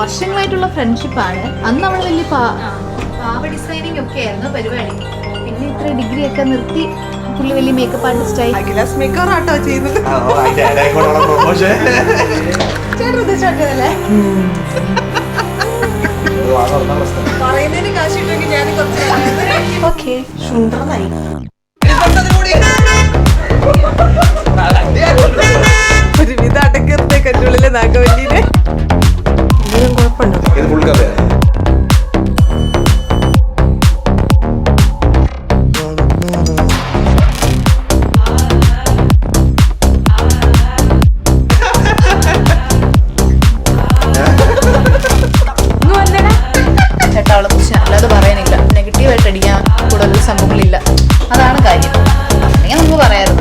വർഷങ്ങളായിട്ടുള്ള ഫ്രണ്ട്ഷിപ്പാണ്. അന്ന് നമ്മൾ വലിയ പാവ ഡിസൈനിങ് ഒക്കെ ആയിരുന്നു പരിപാടി. പിന്നെ ഇത്ര ഡിഗ്രി ഒക്കെ നിർത്തി പുള്ളി വലിയ മേക്കപ്പ് ആർട്ടിസ്റ്റായി. ചേട്ടൻ ഉദ്ദേശിച്ചല്ലേ പറയുന്നതിന് കാശ് കിട്ടുമെങ്കിൽ ഞാൻ ഓക്കെ സുന്ദരനായി. ഒരു വിധ അടക്കത്തെ കല്ലുള്ളിലെ നാഗവല്ലിനെ കുഴപ്പമുണ്ടോ? ചേട്ടാ അവളെ കുറിച്ച് അല്ലാതെ പറയാനില്ല. നെഗറ്റീവായിട്ട് അടിക്കാൻ കൂടുതൽ സംഭവങ്ങളില്ല. അതാണ് കാര്യം. അല്ലെങ്കിൽ നമുക്ക് പറയാറ്